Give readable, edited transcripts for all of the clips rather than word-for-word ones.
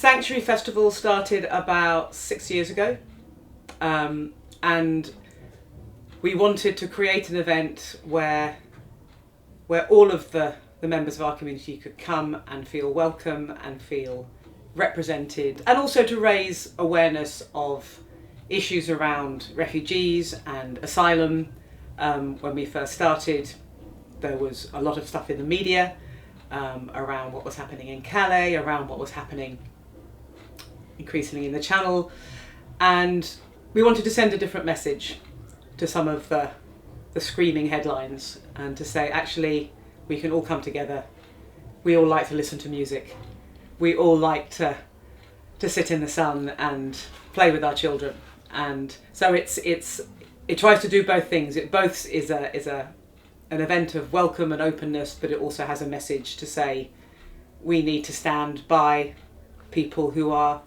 Sanctuary Festival started about 6 years ago, and we wanted to create an event where all of the members of our community could come and feel welcome and feel represented, and also to raise awareness of issues around refugees and asylum. When we first started, there was a lot of stuff in the media around what was happening in Calais, around what was happening increasingly in the Channel, and we wanted to send a different message to some of the screaming headlines, and to say, actually, we can all come together. We all like to listen to music. We all like to sit in the sun and play with our children. And so it tries to do both things. It both is an event of welcome and openness, but it also has a message to say we need to stand by people who are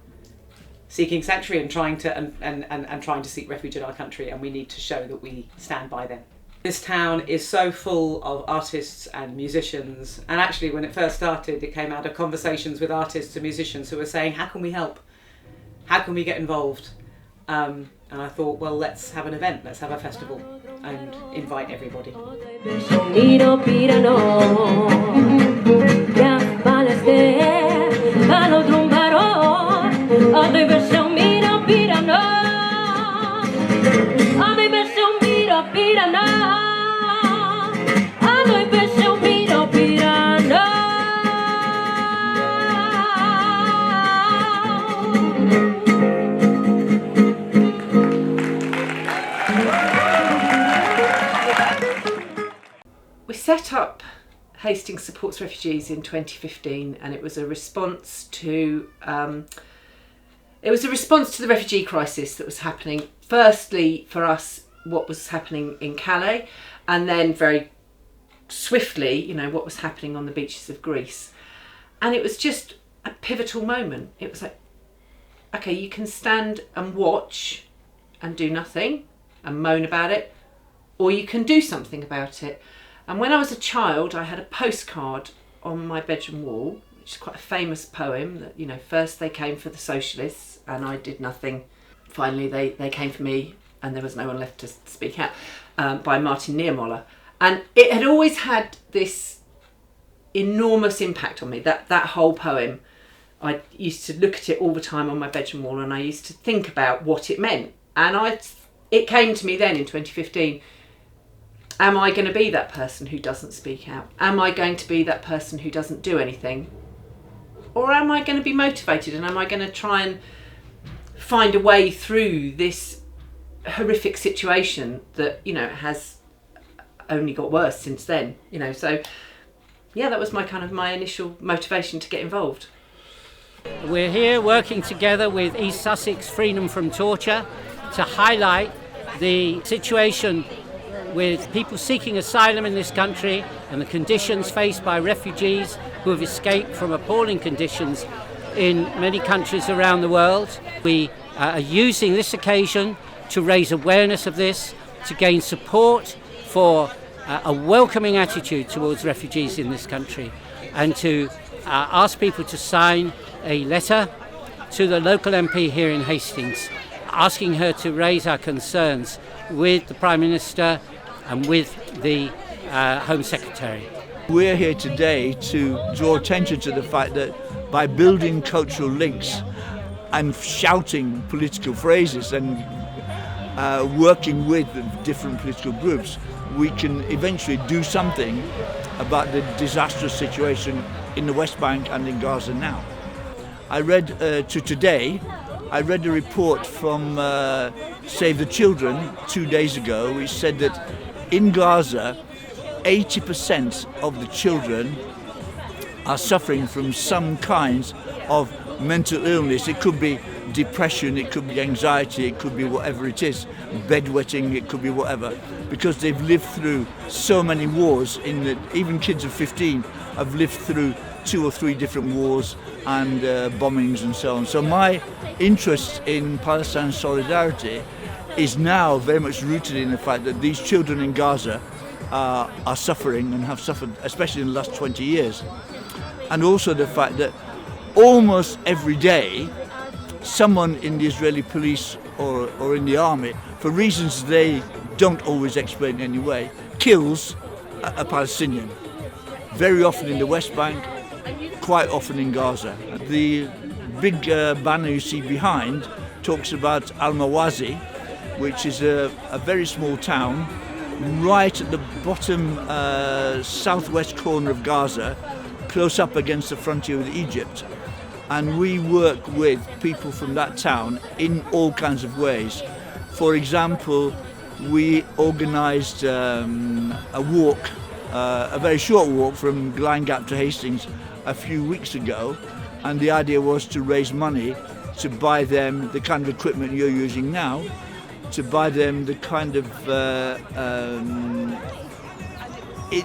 seeking sanctuary and trying to seek refuge in our country, and we need to show that we stand by them. This town is so full of artists and musicians, and actually when it first started, it came out of conversations with artists and musicians who were saying, how can we help? How can we get involved? And I thought, well, let's have an event, let's have a festival and invite everybody. We set up Hastings Supports Refugees in 2015, and it was a response to the refugee crisis that was happening. Firstly, for us, what was happening in Calais, and then very swiftly, what was happening on the beaches of Greece. And it was just a pivotal moment. It was like, okay, you can stand and watch and do nothing and moan about it, or you can do something about it. And when I was a child, I had a postcard on my bedroom wall, which is quite a famous poem that, first they came for the socialists and I did nothing. Finally, they came for me and there was no one left to speak out, by Martin Niemöller. And it had always had this enormous impact on me, that whole poem. I used to look at it all the time on my bedroom wall, and I used to think about what it meant. And it came to me then in 2015, am I going to be that person who doesn't speak out? Am I going to be that person who doesn't do anything? Or am I going to be motivated, and am I going to try and find a way through this horrific situation that, has only got worse since then, So, yeah, that was my initial motivation to get involved. We're here working together with East Sussex Freedom from Torture to highlight the situation with people seeking asylum in this country and the conditions faced by refugees who have escaped from appalling conditions in many countries around the world. We are using this occasion to raise awareness of this, to gain support for a welcoming attitude towards refugees in this country, and to ask people to sign a letter to the local MP here in Hastings, asking her to raise our concerns with the Prime Minister and with the Home Secretary. We're here today to draw attention to the fact that by building cultural links and shouting political phrases and working with different political groups, we can eventually do something about the disastrous situation in the West Bank and in Gaza now. I read a report from Save the Children 2 days ago, which said that in Gaza, 80% of the children are suffering from some kinds of mental illness. It could be depression, it could be anxiety, it could be whatever it is, bedwetting, it could be whatever, because they've lived through so many wars. Even kids of 15 have lived through 2 or 3 different wars and bombings and so on. So my interest in Palestine solidarity is now very much rooted in the fact that these children in Gaza are suffering and have suffered, especially in the last 20 years. And also the fact that almost every day, someone in the Israeli police or in the army, for reasons they don't always explain anyway, kills a Palestinian. Very often in the West Bank, quite often in Gaza. The big banner you see behind talks about Al-Mawazi, which is a very small town right at the bottom southwest corner of Gaza, close up against the frontier with Egypt. And we work with people from that town in all kinds of ways. For example, we organised a walk, a very short walk from Glen Gap to Hastings a few weeks ago, and the idea was to raise money to buy them the kind of equipment you're using now, to buy them the kind of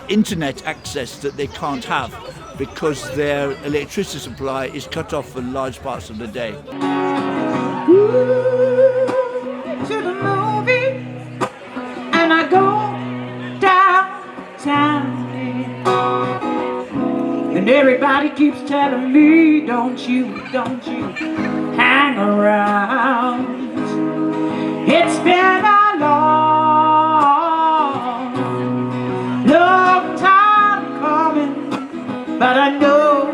internet access that they can't have because their electricity supply is cut off for large parts of the day. To the movie, and I go downtown, and everybody keeps telling me, don't you hang around. It's been a long time coming, but I know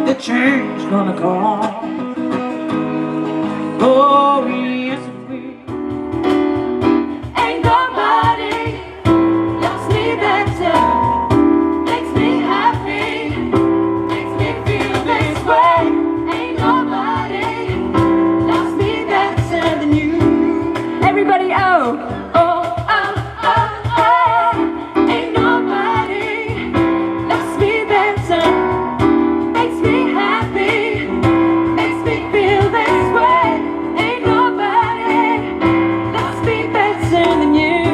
the change gonna come. Oh yes it will. Ain't nobody loves me better, makes me happy, makes me feel this way. Ain't nobody loves me better than you. Everybody, oh, oh, oh, oh, oh. Ain't nobody loves me better, makes me happy, makes me feel this way. Ain't nobody loves me better than you.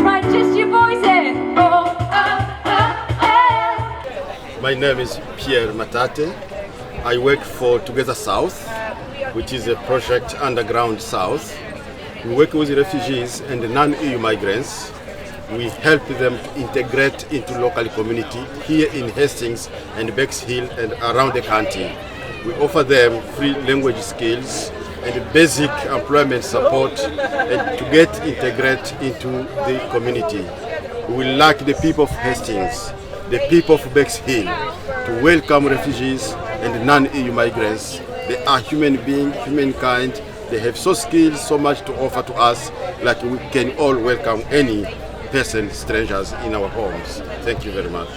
Right, just your voices. Oh, oh, oh, oh. My name is Pierre Matate. I work for Together South, which is a project underground south. We work with refugees and non-EU migrants. We help them to integrate into local community here in Hastings and Bexhill and around the county. We offer them free language skills and basic employment support and to get integrated into the community. We would like the people of Hastings, the people of Bexhill, to welcome refugees and non-EU migrants. They are human beings, humankind. They have so skills, so much to offer to us, like we can all welcome any person, strangers in our homes. Thank you very much.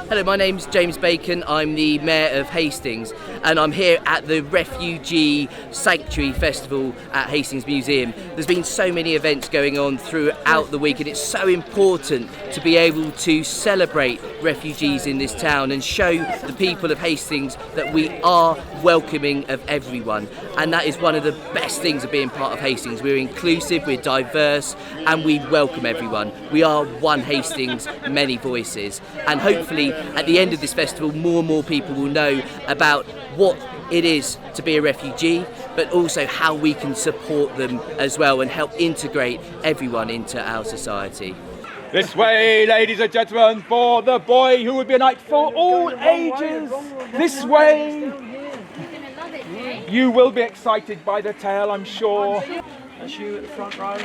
Hello, my name's James Bacon. I'm the Mayor of Hastings and I'm here at the Refugee Sanctuary Festival at Hastings Museum. There's been so many events going on throughout the week and it's so important to be able to celebrate refugees in this town and show the people of Hastings that we are welcoming of everyone, and that is one of the best things of being part of Hastings. We're inclusive, we're diverse and we welcome everyone. We are one Hastings, many voices, and hopefully at the end of this festival more and more people will know about what it is to be a refugee, but also how we can support them as well and help integrate everyone into our society. This way, ladies and gentlemen, for the boy who would be a knight for all ages. This way. You will be excited by the tale, I'm sure. That's you at the front row.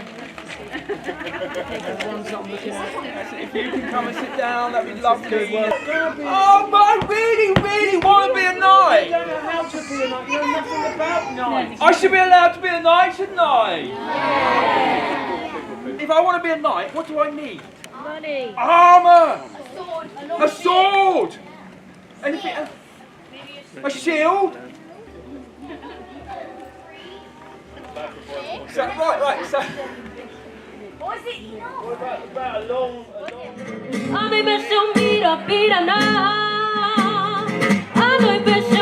Everyone's not looking at. If you can come and sit down, that'd be lovely. Oh, but I really, really want to be a knight. You don't know how to be a knight. You know nothing about knights. I should be allowed to be a knight, shouldn't I? Yeah. If I want to be a knight, what do I need? Money. Armour. A sword. Anything? A shield. So, right. So. What is it? What about a long... A mi versión mira, mira, na. A mi versión